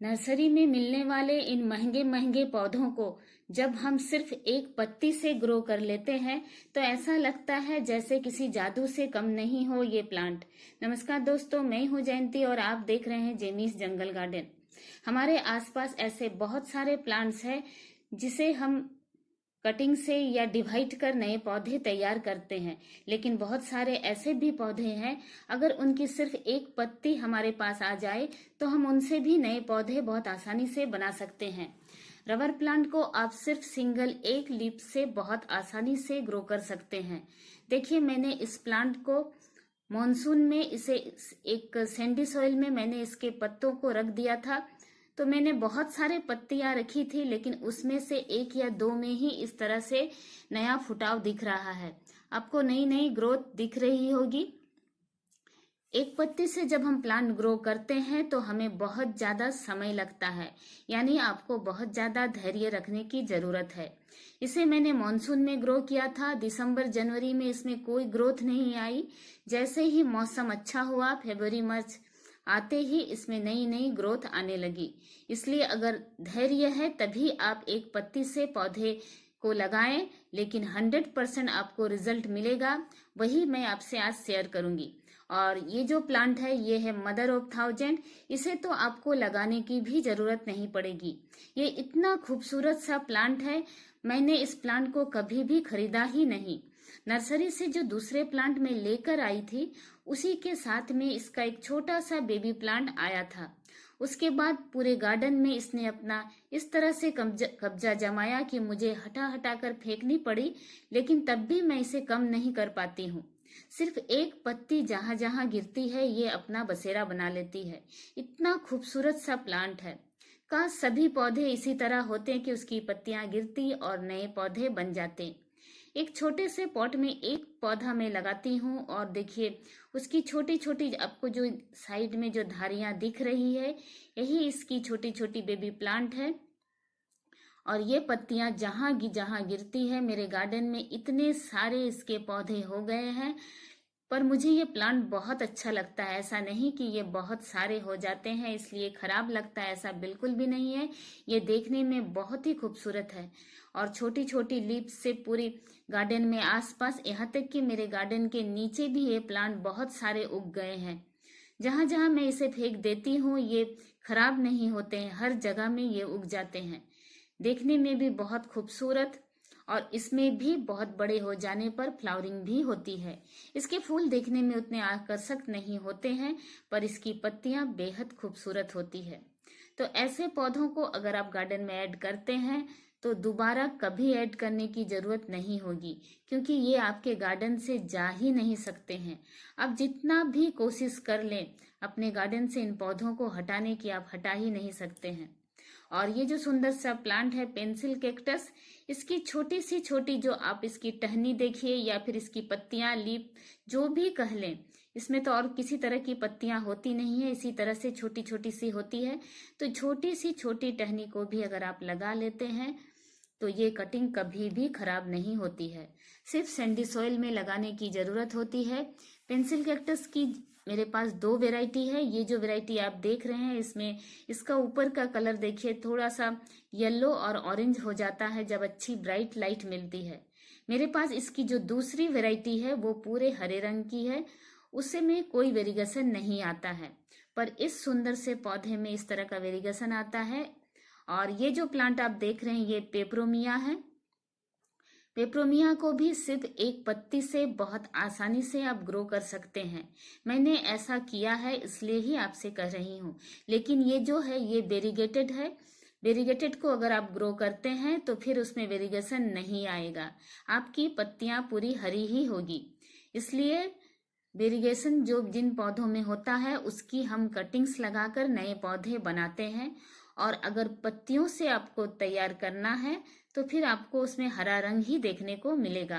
Nursery में मिलने वाले इन महंगे महंगे पौधों को जब हम सिर्फ एक पत्ती से ग्रो कर लेते हैं तो ऐसा लगता है जैसे किसी जादू से कम नहीं हो ये प्लांट। नमस्कार दोस्तों, मैं हूँ जयंती और आप देख रहे हैं जेमीस जंगल गार्डन। हमारे आसपास ऐसे बहुत सारे प्लांट्स हैं जिसे हम कटिंग से या डिवाइड कर नए पौधे तैयार करते हैं, लेकिन बहुत सारे ऐसे भी पौधे हैं अगर उनकी सिर्फ एक पत्ती हमारे पास आ जाए तो हम उनसे भी नए पौधे बहुत आसानी से बना सकते हैं। रबर प्लांट को आप सिर्फ सिंगल एक लीफ से बहुत आसानी से ग्रो कर सकते हैं। देखिए, मैंने इस प्लांट को मॉनसून में इसे एक सैंडी सॉइल में मैंने इसके पत्तों को रख दिया था, तो मैंने बहुत सारे पत्तियां रखी थी, लेकिन उसमें से एक या दो में ही इस तरह से नया फुटाव दिख रहा है। आपको नई नई ग्रोथ दिख रही होगी। एक पत्ती से जब हम प्लांट ग्रो करते हैं तो हमें बहुत ज्यादा समय लगता है, यानी आपको बहुत ज्यादा धैर्य रखने की जरूरत है। इसे मैंने मॉनसून में ग्रो किया था। दिसंबर जनवरी में इसमें कोई ग्रोथ नहीं आई। जैसे ही मौसम अच्छा हुआ, फरवरी मार्च आते ही इसमें नई नई ग्रोथ आने लगी। इसलिए अगर धैर्य है तभी आप एक पत्ती से पौधे को लगाएं, लेकिन 100% आपको रिजल्ट मिलेगा। वही मैं आपसे आज शेयर करूंगी। और ये जो प्लांट है ये है मदर ऑफ थाउजेंड। इसे तो आपको लगाने की भी जरूरत नहीं पड़ेगी। ये इतना खूबसूरत सा प्लांट है, मैंने इस प्लांट को कभी भी खरीदा ही नहीं। नर्सरी से जो दूसरे प्लांट में लेकर आई थी उसी के साथ में इसका एक छोटा सा बेबी प्लांट आया था। उसके बाद पूरे गार्डन में इसने अपना इस तरह से कब्जा जमाया कि मुझे हटा हटा कर फेंकनी पड़ी, लेकिन तब भी मैं इसे कम नहीं कर पाती हूँ। सिर्फ एक पत्ती जहां जहां गिरती है ये अपना बसेरा बना लेती है। इतना खूबसूरत सा प्लांट है। काश सभी पौधे इसी तरह होते कि उसकी पत्तियां गिरती और नए पौधे बन जाते। एक छोटे से पॉट में एक पौधा मैं लगाती हूँ और देखिए उसकी छोटी छोटी, आपको जो साइड में जो धारियां दिख रही है यही इसकी छोटी छोटी बेबी प्लांट है। और ये पत्तियां जहां जहां गिरती है, मेरे गार्डन में इतने सारे इसके पौधे हो गए हैं। पर मुझे ये प्लांट बहुत अच्छा लगता है। ऐसा नहीं कि ये बहुत सारे हो जाते हैं इसलिए खराब लगता है, ऐसा बिल्कुल भी नहीं है। ये देखने में बहुत ही खूबसूरत है और छोटी छोटी लीव्स से पूरी गार्डन में आसपास, यहाँ तक कि मेरे गार्डन के नीचे भी ये प्लांट बहुत सारे उग गए हैं। जहां जहां मैं इसे फेंक देती हूँ ये खराब नहीं होते हैं, हर जगह में ये उग जाते हैं। देखने में भी बहुत खूबसूरत और इसमें भी बहुत बड़े हो जाने पर फ्लावरिंग भी होती है। इसके फूल देखने में उतने आकर्षक नहीं होते हैं, पर इसकी पत्तियां बेहद खूबसूरत होती है। तो ऐसे पौधों को अगर आप गार्डन में ऐड करते हैं तो दोबारा कभी ऐड करने की जरूरत नहीं होगी, क्योंकि ये आपके गार्डन से जा ही नहीं सकते हैं। आप जितना भी कोशिश कर लें अपने गार्डन से इन पौधों को हटाने की, आप हटा ही नहीं सकते हैं। और ये जो सुंदर सा प्लांट है पेंसिल कैक्टस, इसकी छोटी सी छोटी जो आप इसकी टहनी देखिए या फिर इसकी पत्तियां, लीफ जो भी कह लें, इसमें तो और किसी तरह की पत्तियां होती नहीं है, इसी तरह से छोटी छोटी सी होती है। तो छोटी सी छोटी टहनी को भी अगर आप लगा लेते हैं तो ये कटिंग कभी भी खराब नहीं होती है। सिर्फ सैंडी सॉइल में लगाने की जरूरत होती है। पेंसिल कैक्टस की मेरे पास दो वैरायटी है। ये जो वैरायटी आप देख रहे हैं इसमें इसका ऊपर का कलर देखिए थोड़ा सा येलो और ऑरेंज हो जाता है जब अच्छी ब्राइट लाइट मिलती है। मेरे पास इसकी जो दूसरी वैरायटी है वो पूरे हरे रंग की है, उसमें कोई वेरिगेशन नहीं आता है, पर इस सुंदर से पौधे में इस तरह का वेरिगेशन आता है। और ये जो प्लांट आप देख रहे हैं ये पेपरोमिया है। पेपरोमिया को भी सिर्फ एक पत्ती से बहुत आसानी से आप ग्रो कर सकते हैं। मैंने ऐसा किया है इसलिए ही आपसे कह रही हूँ। लेकिन ये जो है ये वेरीगेटेड है। वेरीगेटेड को अगर आप ग्रो करते हैं तो फिर उसमें वेरीगेशन नहीं आएगा, आपकी पत्तियां पूरी हरी ही होगी। इसलिए वेरीगेशन जो जिन पौधों में होता है उसकी हम कटिंग्स लगाकर नए पौधे बनाते हैं। और अगर पत्तियों से आपको तैयार करना है तो फिर आपको उसमें हरा रंग ही देखने को मिलेगा,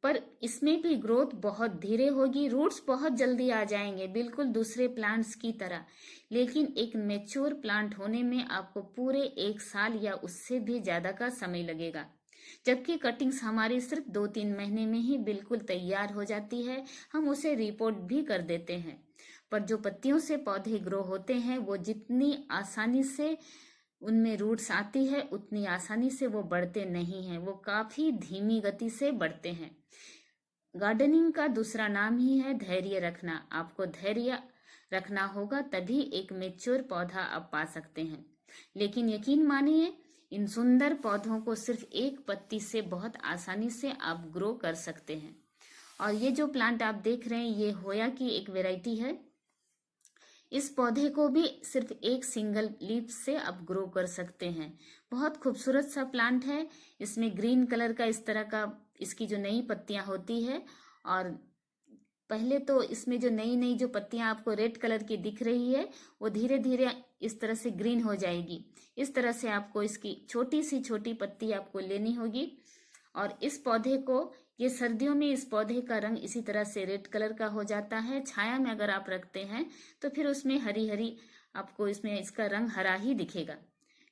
पर इसमें भी ग्रोथ बहुत धीरे होगी। रूट्स बहुत जल्दी आ जाएंगे, बिल्कुल दूसरे प्लांट्स की तरह। लेकिन एक मैच्योर प्लांट होने में आपको पूरे 1 साल या उससे भी ज्यादा का समय लगेगा, जबकि कटिंग्स हमारी सिर्फ 2-3 महीने में ही बिल्कुल तैयार हो जाती है। हम उसे रिपोर्ट भी कर देते हैं। पर जो पत्तियों से पौधे ग्रो होते हैं वो जितनी आसानी से उनमें रूट्स आती है उतनी आसानी से वो बढ़ते नहीं हैं, वो काफी धीमी गति से बढ़ते हैं। गार्डनिंग का दूसरा नाम ही है धैर्य रखना। आपको धैर्य रखना होगा, तभी एक मैच्योर पौधा आप पा सकते हैं। लेकिन यकीन मानिए, इन सुंदर पौधों को सिर्फ एक पत्ती से बहुत आसानी से आप ग्रो कर सकते हैं। और ये जो प्लांट आप देख रहे हैं, ये होया की एक वैरायटी है। इस पौधे को भी सिर्फ एक सिंगल लीफ से आप ग्रो कर सकते हैं। बहुत खूबसूरत सा प्लांट है। इसमें ग्रीन कलर का इस तरह का इसकी जो नई पत्तियां होती है, और पहले तो इसमें जो नई नई जो पत्तियां आपको रेड कलर की दिख रही है, वो धीरे धीरे इस तरह से ग्रीन हो जाएगी। इस तरह से आपको इसकी छोटी सी छोटी पत्ती आपको लेनी होगी। और इस पौधे को, ये सर्दियों में इस पौधे का रंग इसी तरह से रेड कलर का हो जाता है। छाया में अगर आप रखते हैं तो फिर उसमें हरी हरी आपको इसमें इसका रंग हरा ही दिखेगा।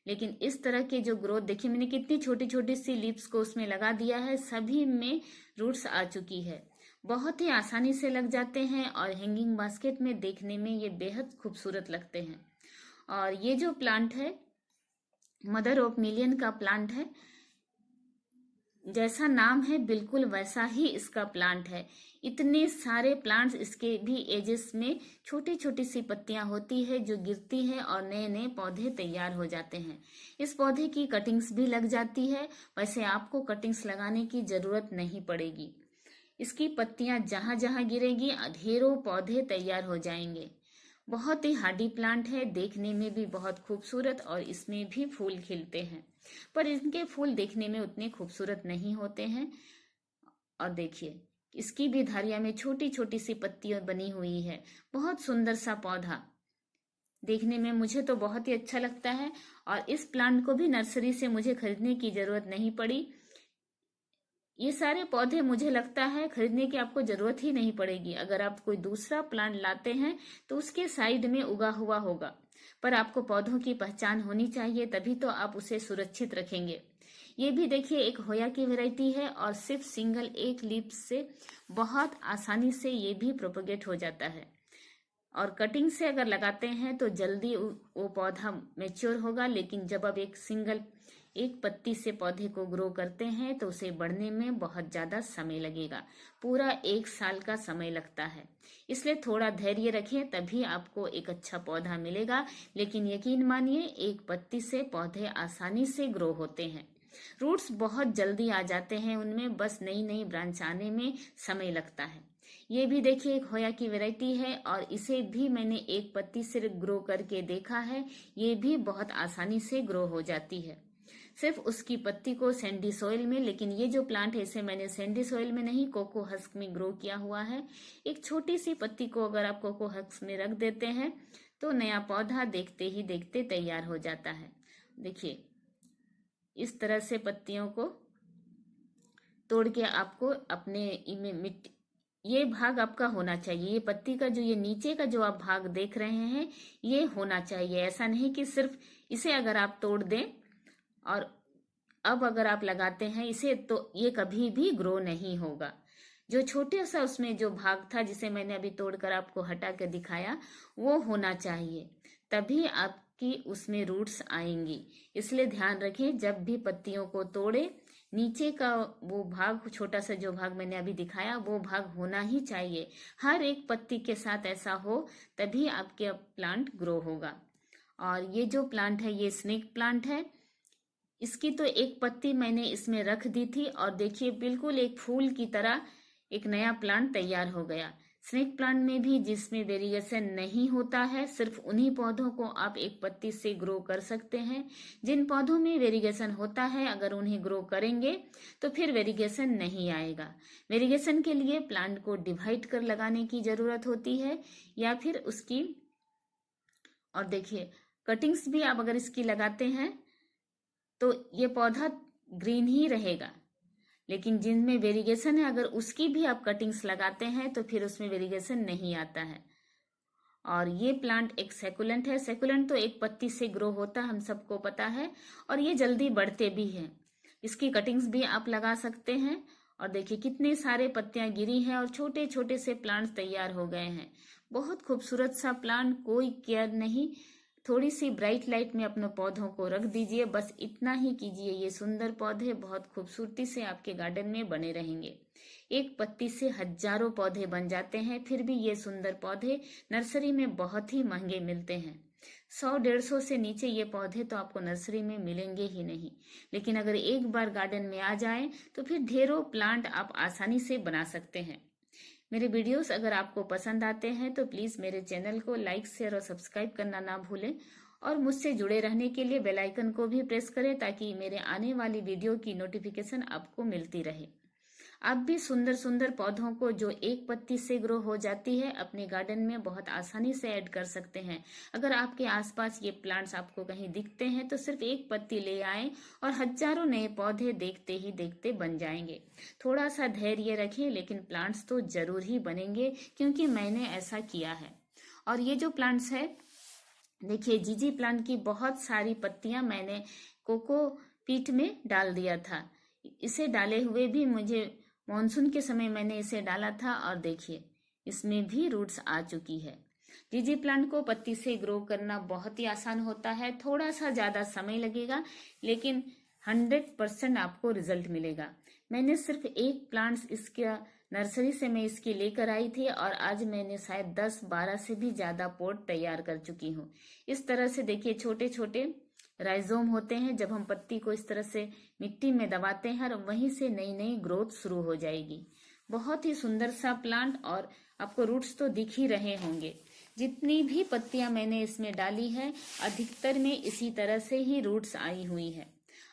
लेकिन इस तरह के जो ग्रोथ, देखिए मैंने कितनी छोटी छोटी सी लीव्स को उसमें लगा दिया है, सभी में रूट्स आ चुकी है। बहुत ही आसानी से लग जाते हैं और हैंगिंग बास्केट में देखने में ये बेहद खूबसूरत लगते हैं। और ये जो प्लांट है, मदर ऑफ मिलियन का प्लांट है। जैसा नाम है बिल्कुल वैसा ही इसका प्लांट है। इतने सारे प्लांट्स, इसके भी एजेस में छोटी छोटी सी पत्तियां होती है जो गिरती है और नए नए पौधे तैयार हो जाते हैं। इस पौधे की कटिंग्स भी लग जाती है। वैसे आपको कटिंग्स लगाने की जरूरत नहीं पड़ेगी। इसकी पत्तियां जहां जहां गिरेगी ढेरों पौधे तैयार हो जाएंगे। बहुत ही हार्डी प्लांट है, देखने में भी बहुत खूबसूरत, और इसमें भी फूल खिलते हैं, पर इनके फूल देखने में उतने खूबसूरत नहीं होते हैं। और देखिए, इसकी भी धारियां में छोटी छोटी सी पत्तियां बनी हुई है। बहुत सुंदर सा पौधा, देखने में मुझे तो बहुत ही अच्छा लगता है। और इस प्लांट को भी नर्सरी से मुझे खरीदने की जरूरत नहीं पड़ी। ये सारे पौधे मुझे लगता है खरीदने की आपको जरूरत ही नहीं पड़ेगी। अगर आप कोई दूसरा प्लांट लाते हैं तो उसके साइड में उगा हुआ होगा, पर आपको पौधों की पहचान होनी चाहिए, तभी तो आप उसे सुरक्षित रखेंगे। ये भी देखिए एक होया की वैरायटी है, और सिर्फ सिंगल एक लीफ से बहुत आसानी से ये भी प्रोपगेट हो जाता है। और कटिंग से अगर लगाते हैं तो जल्दी वो पौधा मैच्योर होगा। लेकिन जब आप एक पत्ती से पौधे को ग्रो करते हैं तो उसे बढ़ने में बहुत ज्यादा समय लगेगा। पूरा 1 साल का समय लगता है। इसलिए थोड़ा धैर्य रखें, तभी आपको एक अच्छा पौधा मिलेगा। लेकिन यकीन मानिए, एक पत्ती से पौधे आसानी से ग्रो होते हैं। रूट्स बहुत जल्दी आ जाते हैं उनमें, बस नई नई ब्रांच आने में समय लगता है। ये भी देखिए एक होया की वैरायटी है, और इसे भी मैंने एक पत्ती से ग्रो करके देखा है। ये भी बहुत आसानी से ग्रो हो जाती है, सिर्फ उसकी पत्ती को सैंडी सॉइल में। लेकिन ये जो प्लांट है, इसे मैंने सैंडी सॉइल में नहीं, कोको हस्क में ग्रो किया हुआ है। एक छोटी सी पत्ती को अगर आप कोको हस्क में रख देते हैं तो नया पौधा देखते ही देखते तैयार हो जाता है। देखिए, इस तरह से पत्तियों को तोड़ के आपको अपने मिट्टी, ये भाग आपका होना चाहिए। ये पत्ती का जो ये नीचे का जो आप भाग देख रहे हैं, ये होना चाहिए। ऐसा नहीं कि सिर्फ इसे अगर आप तोड़ दें और अब अगर आप लगाते हैं इसे, तो ये कभी भी ग्रो नहीं होगा। जो छोटे सा उसमें जो भाग था, जिसे मैंने अभी तोड़कर आपको हटा कर दिखाया, वो होना चाहिए, तभी आपकी उसमें रूट्स आएंगी। इसलिए ध्यान रखें, जब भी पत्तियों को तोड़े, नीचे का वो भाग, छोटा सा जो भाग मैंने अभी दिखाया, वो भाग होना ही चाहिए। हर एक पत्ती के साथ ऐसा हो, तभी आपके प्लांट ग्रो होगा। और ये जो प्लांट है, ये स्नेक प्लांट है। इसकी तो एक पत्ती मैंने इसमें रख दी थी, और देखिए बिल्कुल एक फूल की तरह एक नया प्लांट तैयार हो गया। स्नेक प्लांट में भी जिसमें वेरिएशन नहीं होता है, सिर्फ उन्हीं पौधों को आप एक पत्ती से ग्रो कर सकते हैं। जिन पौधों में वेरिएशन होता है, अगर उन्हें ग्रो करेंगे तो फिर वेरिएशन नहीं आएगा। वेरिएशन के लिए प्लांट को डिवाइड कर लगाने की जरूरत होती है, या फिर उसकी, और देखिए कटिंग्स भी आप अगर इसकी लगाते हैं तो ये पौधा ग्रीन ही रहेगा। लेकिन जिनमें वेरिएशन है, अगर उसकी भी आप कटिंग्स लगाते हैं तो फिर उसमें वेरिएशन नहीं आता है। और ये प्लांट एक सेकुलेंट है। सेकुलेंट तो एक पत्ती से ग्रो होता है, हम सबको पता है, और ये जल्दी बढ़ते भी हैं। इसकी कटिंग्स भी आप लगा सकते हैं। और देखिए कितने सारे पत्तियां गिरी हैं और छोटे छोटे से प्लांट्स तैयार हो गए हैं। बहुत खूबसूरत सा प्लांट, कोई केयर नहीं, थोड़ी सी ब्राइट लाइट में अपने पौधों को रख दीजिए, बस इतना ही कीजिए। ये सुंदर पौधे बहुत खूबसूरती से आपके गार्डन में बने रहेंगे। एक पत्ती से हजारों पौधे बन जाते हैं, फिर भी ये सुंदर पौधे नर्सरी में बहुत ही महंगे मिलते हैं। 100-150 से नीचे ये पौधे तो आपको नर्सरी में मिलेंगे ही नहीं। लेकिन अगर एक बार गार्डन में आ जाएं तो फिर ढेरों प्लांट आप आसानी से बना सकते हैं। मेरे वीडियोस अगर आपको पसंद आते हैं तो प्लीज़ मेरे चैनल को लाइक, शेयर और सब्सक्राइब करना ना भूलें, और मुझसे जुड़े रहने के लिए बेल आइकन को भी प्रेस करें ताकि मेरे आने वाली वीडियो की नोटिफिकेशन आपको मिलती रहे। आप भी सुंदर सुंदर पौधों को जो एक पत्ती से ग्रो हो जाती है अपने गार्डन में बहुत आसानी से ऐड कर सकते हैं। अगर आपके आसपास ये प्लांट्स आपको कहीं दिखते हैं तो सिर्फ एक पत्ती ले आएं और हजारों नए पौधे देखते ही देखते बन जाएंगे। थोड़ा सा धैर्य रखें, लेकिन प्लांट्स तो जरूर ही बनेंगे, क्योंकि मैंने ऐसा किया है। और ये जो प्लांट्स है, देखिए जीजी प्लांट की बहुत सारी पत्तियां मैंने कोकोपीट में डाल दिया था। इसे डाले हुए भी मुझे मॉनसून के समय मैंने इसे डाला था, और देखिए इसमें भी रूट्स आ चुकी है। जीजी प्लांट को पत्ती से ग्रो करना बहुत ही आसान होता है, थोड़ा सा ज़्यादा समय लगेगा, लेकिन 100% आपको रिजल्ट मिलेगा। मैंने सिर्फ एक प्लांट्स इसका नर्सरी से मैं इसकी लेकर आई थी, और आज मैंने शायद 10-12 से भी ज़्यादा पॉट तैयार कर चुकी हूँ। इस तरह से देखिए छोटे छोटे राइजोम होते हैं, जब हम पत्ती को इस तरह से मिट्टी में दबाते हैं और वहीं से नई नई ग्रोथ शुरू हो जाएगी। बहुत ही सुंदर सा प्लांट, और आपको रूट्स तो दिख ही रहे होंगे। जितनी भी पत्तियां मैंने इसमें डाली है अधिकतर में इसी तरह से ही रूट्स आई हुई है।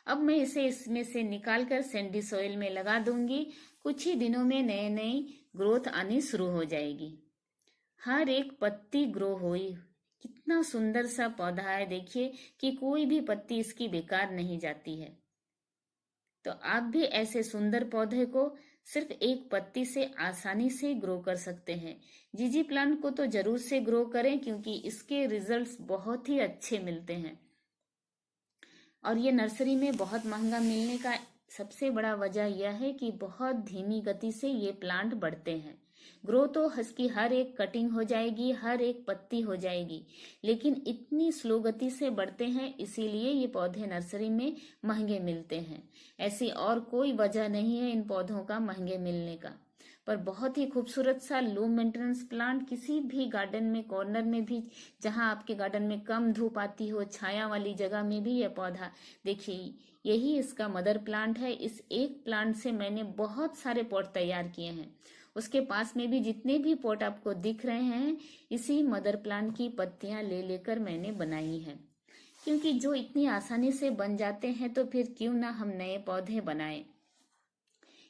अब मैं इसे इसमें से निकाल कर सैंडी सॉइल में लगा दूंगी। कुछ ही दिनों में नई नई ग्रोथ आनी शुरू हो जाएगी। हर एक पत्ती ग्रो हुई, कितना सुंदर सा पौधा है। देखिए कि कोई भी पत्ती इसकी बेकार नहीं जाती है। तो आप भी ऐसे सुंदर पौधे को सिर्फ एक पत्ती से आसानी से ग्रो कर सकते हैं। जीजी प्लांट को तो जरूर से ग्रो करें, क्योंकि इसके रिजल्ट्स बहुत ही अच्छे मिलते हैं। और ये नर्सरी में बहुत महंगा मिलने का सबसे बड़ा वजह यह है कि बहुत धीमी गति से ये प्लांट बढ़ते हैं। ग्रो तो इसकी हर एक कटिंग हो जाएगी, हर एक पत्ती हो जाएगी, लेकिन इतनी स्लो गति से बढ़ते हैं, इसीलिए ये पौधे नर्सरी में महंगे मिलते हैं। ऐसी और कोई वजह नहीं है इन पौधों का महंगे मिलने का। पर बहुत ही खूबसूरत सा लो मेंटेनेंस प्लांट, किसी भी गार्डन में कॉर्नर में भी, जहां आपके गार्डन में कम धूप आती हो, छाया वाली जगह में भी यह पौधा, देखिए यही इसका मदर प्लांट है। इस एक प्लांट से मैंने बहुत सारे पॉट तैयार किए हैं। उसके पास में भी जितने भी पॉट आपको दिख रहे हैं, इसी मदर प्लांट की पत्तियां ले लेकर मैंने बनाई है। क्योंकि जो इतनी आसानी से बन जाते हैं तो फिर क्यों ना हम नए पौधे बनाएं।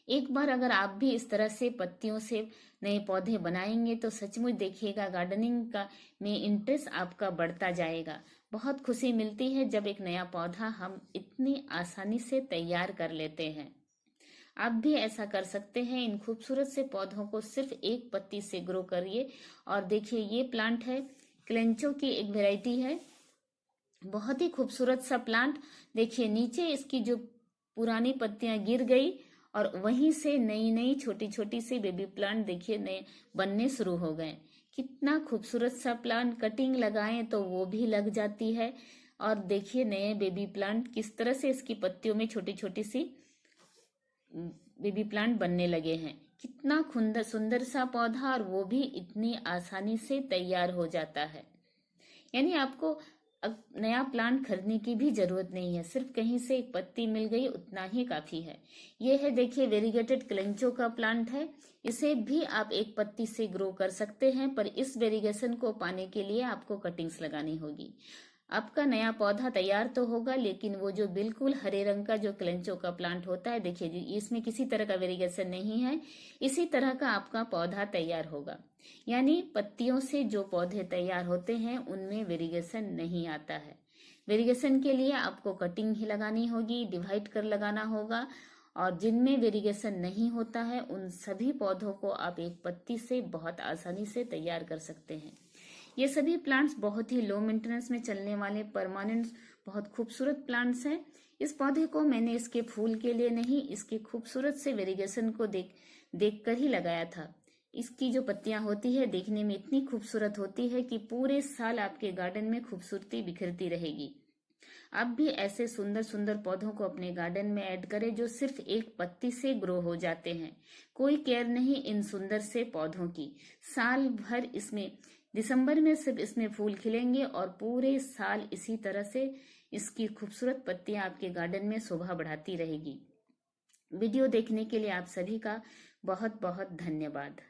एक बार अगर आप भी इस तरह से पत्तियों से नए पौधे बनाएंगे तो सचमुच देखिएगा गार्डनिंग का में इंटरेस्ट आपका बढ़ता जाएगा। बहुत खुशी मिलती है जब एक नया पौधा हम इतनी आसानी से तैयार कर लेते हैं। आप भी ऐसा कर सकते हैं। इन खूबसूरत से पौधों को सिर्फ एक पत्ती से ग्रो करिए। और देखिए ये प्लांट है, क्लेंचो की एक वैरायटी है, बहुत ही खूबसूरत सा प्लांट। देखिए नीचे इसकी जो पुरानी पत्तियां गिर गई और वहीं से नई नई छोटी छोटी सी बेबी प्लांट देखिए नए बनने शुरू हो गए। कितना खूबसूरत सा प्लांट, कटिंग लगाएं तो वो भी लग जाती है। और देखिए नए बेबी प्लांट किस तरह से इसकी पत्तियों में छोटी छोटी सी बेबी प्लांट बनने लगे हैं। कितना सुंदर सा पौधा, और वो भी इतनी आसानी से तैयार हो जाता है। यानी आपको अब नया प्लांट खरीदने की भी जरूरत नहीं है, सिर्फ कहीं से एक पत्ती मिल गई उतना ही काफी है। ये है देखिए वेरीगेटेड क्लेंचो का प्लांट है। इसे भी आप एक पत्ती से ग्रो कर सकते हैं, पर इस वेरीगेशन को पाने के लिए आपको कटिंग्स लगानी होगी। आपका नया पौधा तैयार तो होगा, लेकिन वो जो बिल्कुल हरे रंग का जो क्लेंचो का प्लांट होता है, देखिए जी इसमें किसी तरह का वेरीगेशन नहीं है, इसी तरह का आपका पौधा तैयार होगा। यानी पत्तियों से जो पौधे तैयार होते हैं उनमें वेरीगेशन नहीं आता है। वेरीगेशन के लिए आपको कटिंग ही लगानी होगी, डिवाइड कर लगाना होगा। और जिनमें वेरीगेशन नहीं होता है उन सभी पौधों को आप एक पत्ती से बहुत आसानी से तैयार कर सकते हैं। ये सभी प्लांट्स बहुत ही लो मेंटेनेंस में चलने वाले परमानेंट बहुत खूबसूरत प्लांट्स हैं। इस पौधे को मैंने इसके फूल के लिए नहीं, इसके खूबसूरत से वेरीगेशन को देख कर ही लगाया था। इसकी जो पत्तियां होती है देखने में इतनी खूबसूरत होती है कि पूरे साल आपके गार्डन में खूबसूरती बिखरती रहेगी। आप भी ऐसे सुंदर सुंदर पौधों को अपने गार्डन में ऐड करें जो सिर्फ एक पत्ती से ग्रो हो जाते हैं। कोई केयर नहीं इन सुंदर से पौधों की। साल भर इसमें दिसंबर में सिर्फ इसमें फूल खिलेंगे और पूरे साल इसी तरह से इसकी खूबसूरत पत्तियां आपके गार्डन में शोभा बढ़ाती रहेगी। वीडियो देखने के लिए आप सभी का बहुत बहुत धन्यवाद।